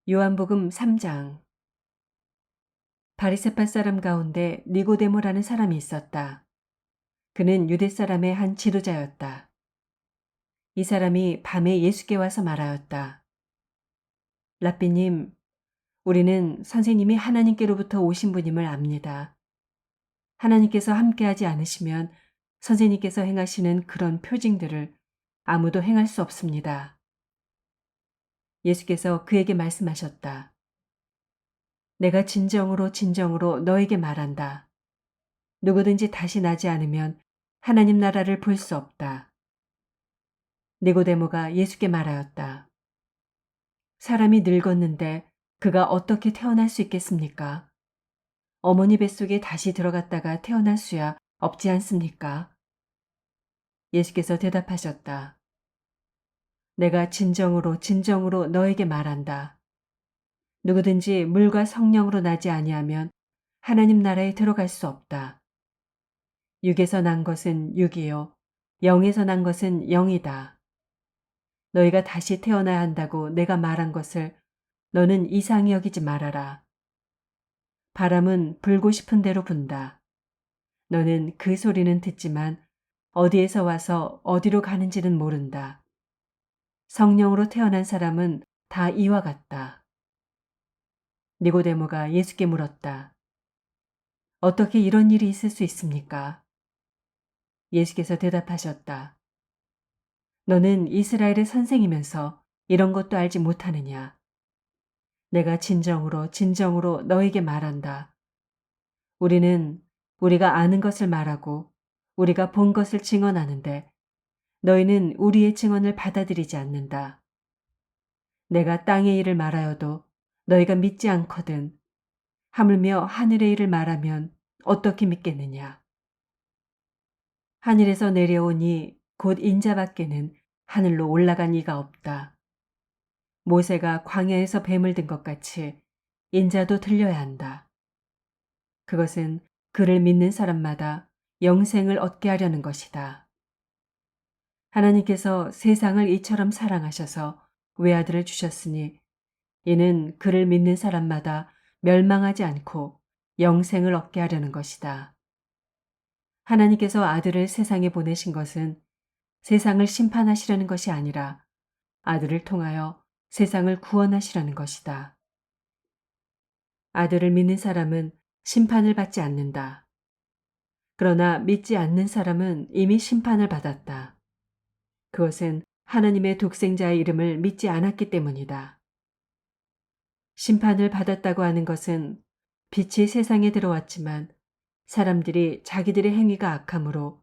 요한복음 3장. 바리새파 사람 가운데 니고데모라는 사람이 있었다. 그는 유대 사람의 한 지도자였다. 이 사람이 밤에 예수께 와서 말하였다. 랍비님, 우리는 선생님이 하나님께로부터 오신 분임을 압니다. 하나님께서 함께하지 않으시면 선생님께서 행하시는 그런 표징들을 아무도 행할 수 없습니다. 예수께서 그에게 말씀하셨다. 내가 진정으로 진정으로 너에게 말한다. 누구든지 다시 나지 않으면 하나님 나라를 볼 수 없다. 니고데모가 예수께 말하였다. 사람이 늙었는데 그가 어떻게 태어날 수 있겠습니까? 어머니 뱃속에 다시 들어갔다가 태어날 수야 없지 않습니까? 예수께서 대답하셨다. 내가 진정으로 진정으로 너에게 말한다. 누구든지 물과 성령으로 나지 아니하면 하나님 나라에 들어갈 수 없다. 육에서 난 것은 육이요 영에서 난 것은 영이다. 너희가 다시 태어나야 한다고 내가 말한 것을 너는 이상히 여기지 말아라. 바람은 불고 싶은 대로 분다. 너는 그 소리는 듣지만 어디에서 와서 어디로 가는지는 모른다. 성령으로 태어난 사람은 다 이와 같다. 니고데모가 예수께 물었다. 어떻게 이런 일이 있을 수 있습니까? 예수께서 대답하셨다. 너는 이스라엘의 선생이면서 이런 것도 알지 못하느냐? 내가 진정으로 진정으로 너에게 말한다. 우리는 우리가 아는 것을 말하고 우리가 본 것을 증언하는데 너희는 우리의 증언을 받아들이지 않는다. 내가 땅의 일을 말하여도 너희가 믿지 않거든. 하물며 하늘의 일을 말하면 어떻게 믿겠느냐? 하늘에서 내려오니 곧 인자밖에는 하늘로 올라간 이가 없다. 모세가 광야에서 뱀을 든 것 같이 인자도 들려야 한다. 그것은 그를 믿는 사람마다 영생을 얻게 하려는 것이다. 하나님께서 세상을 이처럼 사랑하셔서 외아들을 주셨으니 이는 그를 믿는 사람마다 멸망하지 않고 영생을 얻게 하려는 것이다. 하나님께서 아들을 세상에 보내신 것은 세상을 심판하시려는 것이 아니라 아들을 통하여 세상을 구원하시려는 것이다. 아들을 믿는 사람은 심판을 받지 않는다. 그러나 믿지 않는 사람은 이미 심판을 받았다. 그것은 하나님의 독생자의 이름을 믿지 않았기 때문이다. 심판을 받았다고 하는 것은 빛이 세상에 들어왔지만 사람들이 자기들의 행위가 악함으로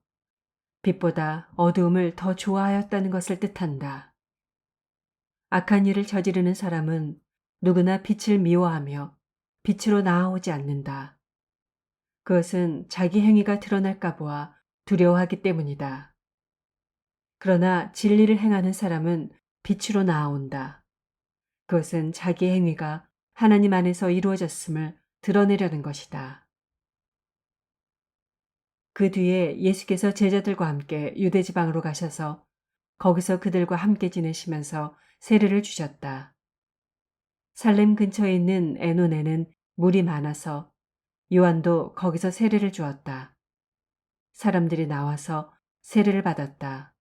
빛보다 어두움을 더 좋아하였다는 것을 뜻한다. 악한 일을 저지르는 사람은 누구나 빛을 미워하며 빛으로 나아오지 않는다. 그것은 자기 행위가 드러날까 보아 두려워하기 때문이다. 그러나 진리를 행하는 사람은 빛으로 나아온다. 그것은 자기 행위가 하나님 안에서 이루어졌음을 드러내려는 것이다. 그 뒤에 예수께서 제자들과 함께 유대 지방으로 가셔서 거기서 그들과 함께 지내시면서 세례를 주셨다. 살렘 근처에 있는 에논에는 물이 많아서 요한도 거기서 세례를 주었다. 사람들이 나와서 세례를 받았다.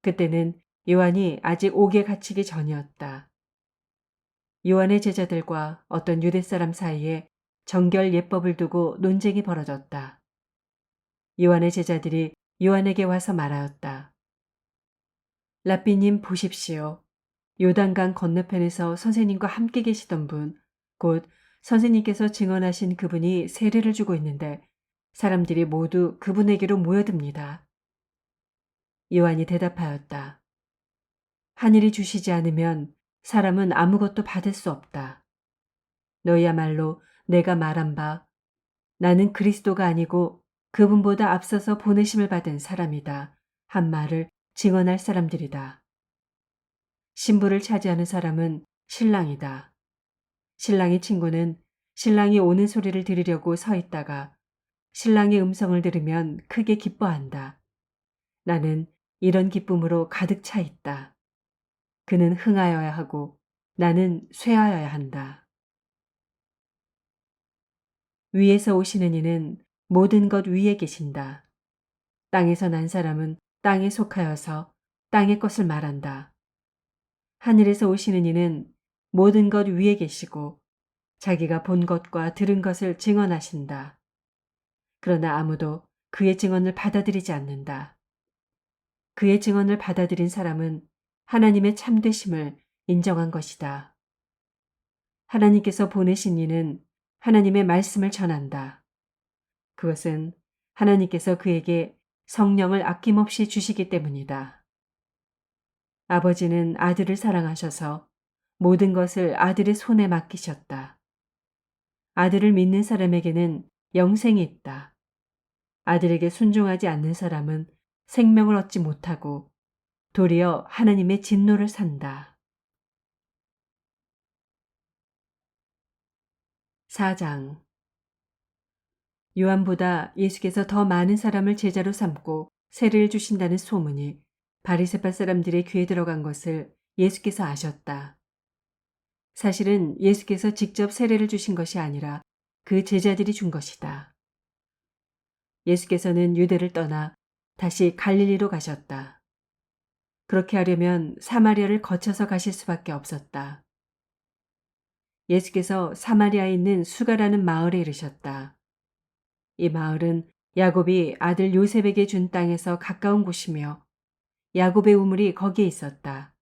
그때는 요한이 아직 옥에 갇히기 전이었다. 요한의 제자들과 어떤 유대 사람 사이에 정결 예법을 두고 논쟁이 벌어졌다. 요한의 제자들이 요한에게 와서 말하였다. 랍비님 보십시오. 요단강 건너편에서 선생님과 함께 계시던 분, 곧 선생님께서 증언하신 그분이 세례를 주고 있는데 사람들이 모두 그분에게로 모여듭니다. 요한이 대답하였다. 하늘이 주시지 않으면 사람은 아무것도 받을 수 없다. 너희야말로 내가 말한 바 나는 그리스도가 아니고 그분보다 앞서서 보내심을 받은 사람이다 한 말을 증언할 사람들이다. 신부를 차지하는 사람은 신랑이다. 신랑의 친구는 신랑이 오는 소리를 들으려고 서 있다가 신랑의 음성을 들으면 크게 기뻐한다. 나는 이런 기쁨으로 가득 차 있다. 그는 흥하여야 하고 나는 쇠하여야 한다. 위에서 오시는 이는 모든 것 위에 계신다. 땅에서 난 사람은 땅에 속하여서 땅의 것을 말한다. 하늘에서 오시는 이는 모든 것 위에 계시고 자기가 본 것과 들은 것을 증언하신다. 그러나 아무도 그의 증언을 받아들이지 않는다. 그의 증언을 받아들인 사람은 하나님의 참되심을 인정한 것이다. 하나님께서 보내신 이는 하나님의 말씀을 전한다. 그것은 하나님께서 그에게 성령을 아낌없이 주시기 때문이다. 아버지는 아들을 사랑하셔서 모든 것을 아들의 손에 맡기셨다. 아들을 믿는 사람에게는 영생이 있다. 아들에게 순종하지 않는 사람은 생명을 얻지 못하고 도리어 하나님의 진노를 산다. 4장. 요한보다 예수께서 더 많은 사람을 제자로 삼고 세례를 주신다는 소문이 바리새파 사람들의 귀에 들어간 것을 예수께서 아셨다. 사실은 예수께서 직접 세례를 주신 것이 아니라 그 제자들이 준 것이다. 예수께서는 유대를 떠나 다시 갈릴리로 가셨다. 그렇게 하려면 사마리아를 거쳐서 가실 수밖에 없었다. 예수께서 사마리아에 있는 수가라는 마을에 이르셨다. 이 마을은 야곱이 아들 요셉에게 준 땅에서 가까운 곳이며 야곱의 우물이 거기에 있었다.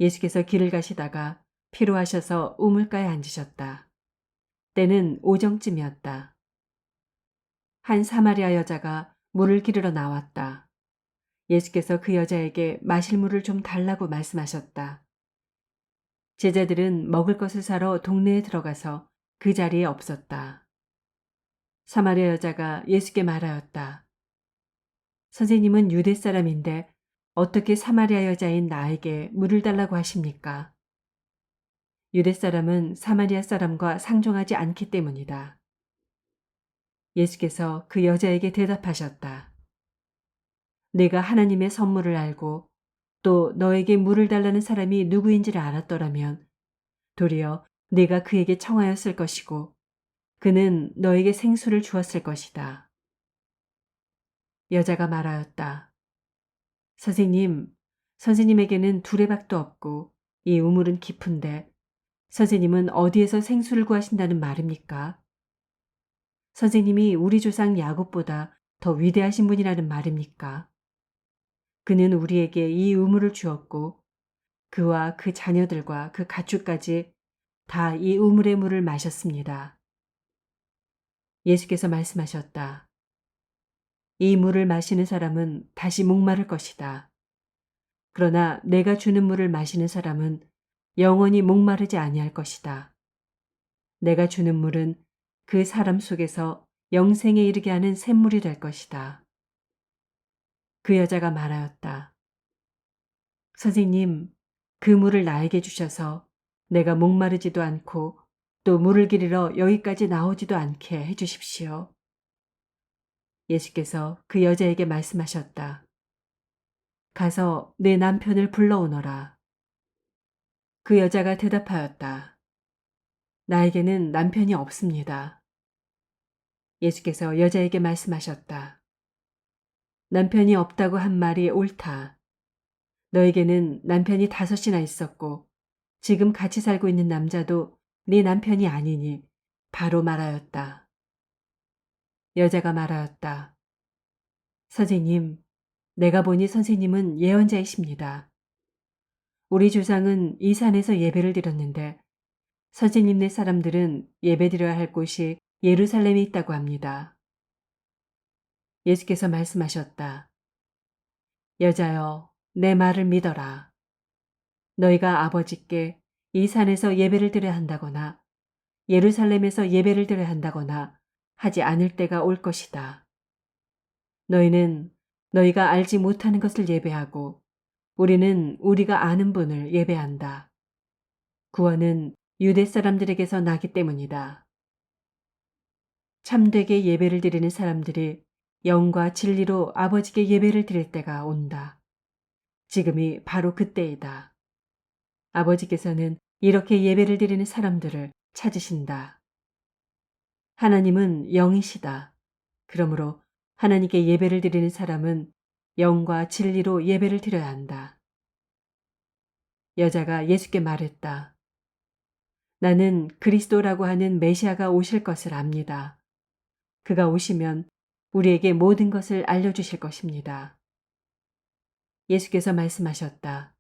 예수께서 길을 가시다가 피로하셔서 우물가에 앉으셨다. 때는 오정쯤이었다. 한 사마리아 여자가 물을 기르러 나왔다. 예수께서 그 여자에게 마실 물을 좀 달라고 말씀하셨다. 제자들은 먹을 것을 사러 동네에 들어가서 그 자리에 없었다. 사마리아 여자가 예수께 말하였다. 선생님은 유대 사람인데 어떻게 사마리아 여자인 나에게 물을 달라고 하십니까? 유대 사람은 사마리아 사람과 상종하지 않기 때문이다. 예수께서 그 여자에게 대답하셨다. 내가 하나님의 선물을 알고 또 너에게 물을 달라는 사람이 누구인지를 알았더라면 도리어 네가 그에게 청하였을 것이고 그는 너에게 생수를 주었을 것이다. 여자가 말하였다. 선생님, 선생님에게는 두레박도 없고 이 우물은 깊은데 선생님은 어디에서 생수를 구하신다는 말입니까? 선생님이 우리 조상 야곱보다 더 위대하신 분이라는 말입니까? 그는 우리에게 이 우물을 주었고 그와 그 자녀들과 그 가축까지 다 이 우물의 물을 마셨습니다. 예수께서 말씀하셨다. 이 물을 마시는 사람은 다시 목마를 것이다. 그러나 내가 주는 물을 마시는 사람은 영원히 목마르지 아니할 것이다. 내가 주는 물은 그 사람 속에서 영생에 이르게 하는 샘물이 될 것이다. 그 여자가 말하였다. 선생님, 그 물을 나에게 주셔서 내가 목마르지도 않고 또 물을 기르러 여기까지 나오지도 않게 해주십시오. 예수께서 그 여자에게 말씀하셨다. 가서 내 남편을 불러오너라. 그 여자가 대답하였다. 나에게는 남편이 없습니다. 예수께서 여자에게 말씀하셨다. 남편이 없다고 한 말이 옳다. 너에게는 남편이 5이나 있었고 지금 같이 살고 있는 남자도 네 남편이 아니니 바로 말하였다. 여자가 말하였다. 선생님, 내가 보니 선생님은 예언자이십니다. 우리 조상은 이 산에서 예배를 드렸는데 선생님네 사람들은 예배드려야 할 곳이 예루살렘에 있다고 합니다. 예수께서 말씀하셨다. 여자여, 내 말을 믿어라. 너희가 아버지께 이 산에서 예배를 드려야 한다거나 예루살렘에서 예배를 드려야 한다거나 하지 않을 때가 올 것이다. 너희는 너희가 알지 못하는 것을 예배하고 우리는 우리가 아는 분을 예배한다. 구원은 유대 사람들에게서 나기 때문이다. 참되게 예배를 드리는 사람들이 영과 진리로 아버지께 예배를 드릴 때가 온다. 지금이 바로 그때이다. 아버지께서는 이렇게 예배를 드리는 사람들을 찾으신다. 하나님은 영이시다. 그러므로 하나님께 예배를 드리는 사람은 영과 진리로 예배를 드려야 한다. 여자가 예수께 말했다. 나는 그리스도라고 하는 메시아가 오실 것을 압니다. 그가 오시면 우리에게 모든 것을 알려주실 것입니다. 예수께서 말씀하셨다.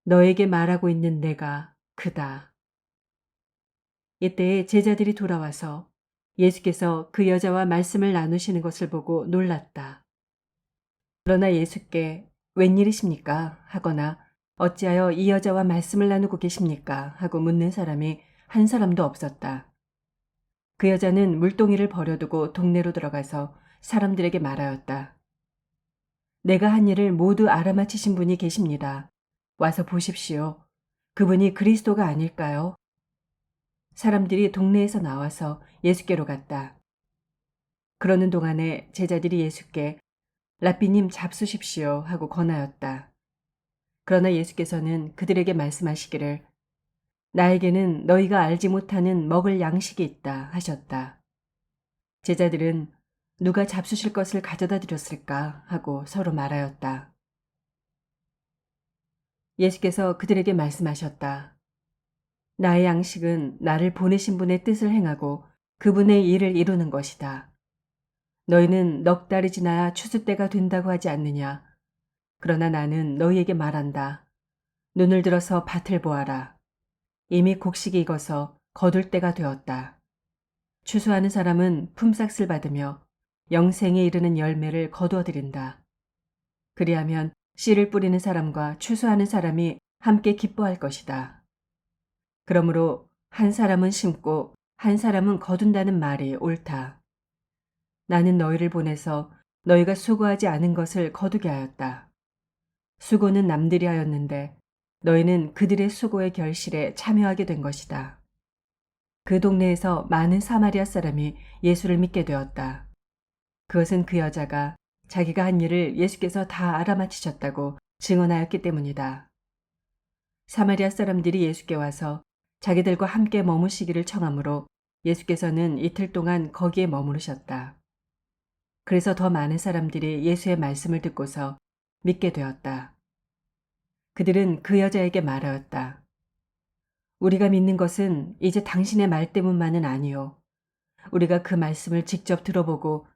너에게 말하고 있는 내가 그다. 이때에 제자들이 돌아와서 예수께서 그 여자와 말씀을 나누시는 것을 보고 놀랐다. 그러나 예수께 웬일이십니까? 하거나 어찌하여 이 여자와 말씀을 나누고 계십니까? 하고 묻는 사람이 한 사람도 없었다. 그 여자는 물동이를 버려두고 동네로 들어가서 사람들에게 말하였다. 내가 한 일을 모두 알아맞히신 분이 계십니다. 와서 보십시오. 그분이 그리스도가 아닐까요? 사람들이 동네에서 나와서 예수께로 갔다. 그러는 동안에 제자들이 예수께 랍비님 잡수십시오 하고 권하였다. 그러나 예수께서는 그들에게 말씀하시기를 나에게는 너희가 알지 못하는 먹을 양식이 있다 하셨다. 제자들은 누가 잡수실 것을 가져다 드렸을까 하고 서로 말하였다. 예수께서 그들에게 말씀하셨다. 나의 양식은 나를 보내신 분의 뜻을 행하고 그분의 일을 이루는 것이다. 너희는 넉 달이 지나야 추수 때가 된다고 하지 않느냐. 그러나 나는 너희에게 말한다. 눈을 들어서 밭을 보아라. 이미 곡식이 익어서 거둘 때가 되었다. 추수하는 사람은 품삯을 받으며 영생에 이르는 열매를 거두어들인다. 그리하면 씨를 뿌리는 사람과 추수하는 사람이 함께 기뻐할 것이다. 그러므로 한 사람은 심고 한 사람은 거둔다는 말이 옳다. 나는 너희를 보내서 너희가 수고하지 않은 것을 거두게 하였다. 수고는 남들이 하였는데 너희는 그들의 수고의 결실에 참여하게 된 것이다. 그 동네에서 많은 사마리아 사람이 예수를 믿게 되었다. 그것은 그 여자가 자기가 한 일을 예수께서 다 알아맞히셨다고 증언하였기 때문이다. 사마리아 사람들이 예수께 와서 자기들과 함께 머무시기를 청하므로 예수께서는 이틀 동안 거기에 머무르셨다. 그래서 더 많은 사람들이 예수의 말씀을 듣고서 믿게 되었다. 그들은 그 여자에게 말하였다. 우리가 믿는 것은 이제 당신의 말 때문만은 아니요. 우리가 그 말씀을 직접 들어보고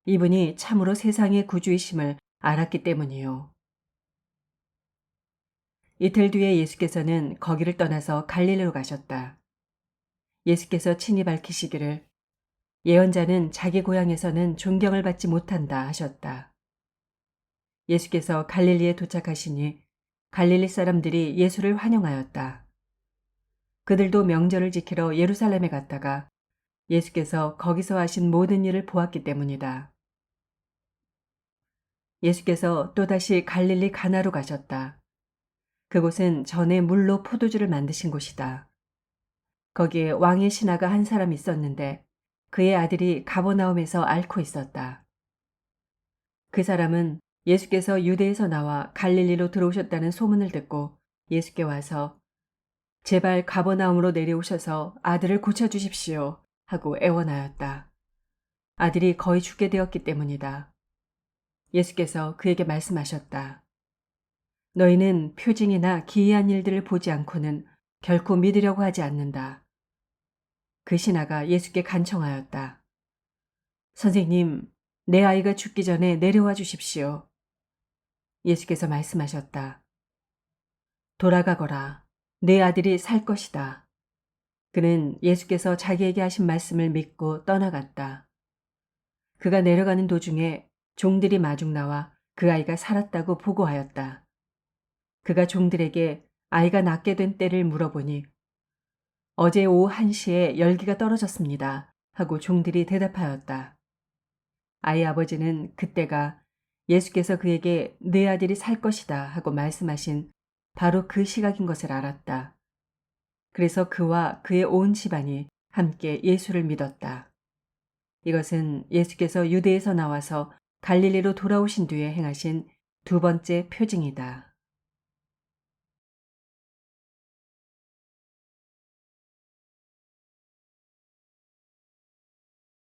이분이 참으로 세상의 구주이심을 알았기 때문이요. 이틀 뒤에 예수께서는 거기를 떠나서 갈릴리로 가셨다. 예수께서 친히 밝히시기를 예언자는 자기 고향에서는 존경을 받지 못한다 하셨다. 예수께서 갈릴리에 도착하시니 갈릴리 사람들이 예수를 환영하였다. 그들도 명절을 지키러 예루살렘에 갔다가 예수께서 거기서 하신 모든 일을 보았기 때문이다. 예수께서 또다시 갈릴리 가나로 가셨다. 그곳은 전에 물로 포도주를 만드신 곳이다. 거기에 왕의 신하가 한 사람 있었는데 그의 아들이 가버나움에서 앓고 있었다. 그 사람은 예수께서 유대에서 나와 갈릴리로 들어오셨다는 소문을 듣고 예수께 와서 제발 가버나움으로 내려오셔서 아들을 고쳐주십시오 하고 애원하였다. 아들이 거의 죽게 되었기 때문이다. 예수께서 그에게 말씀하셨다. 너희는 표징이나 기이한 일들을 보지 않고는 결코 믿으려고 하지 않는다. 그 신하가 예수께 간청하였다. 선생님, 내 아이가 죽기 전에 내려와 주십시오. 예수께서 말씀하셨다. 돌아가거라. 내 아들이 살 것이다. 그는 예수께서 자기에게 하신 말씀을 믿고 떠나갔다. 그가 내려가는 도중에 종들이 마중 나와 그 아이가 살았다고 보고하였다. 그가 종들에게 아이가 낫게 된 때를 물어보니 어제 오후 1시에 열기가 떨어졌습니다. 하고 종들이 대답하였다. 아이 아버지는 그때가 예수께서 그에게 내 아들이 살 것이다 하고 말씀하신 바로 그 시각인 것을 알았다. 그래서 그와 그의 온 집안이 함께 예수를 믿었다. 이것은 예수께서 유대에서 나와서 갈릴리로 돌아오신 뒤에 행하신 두 번째 표징이다.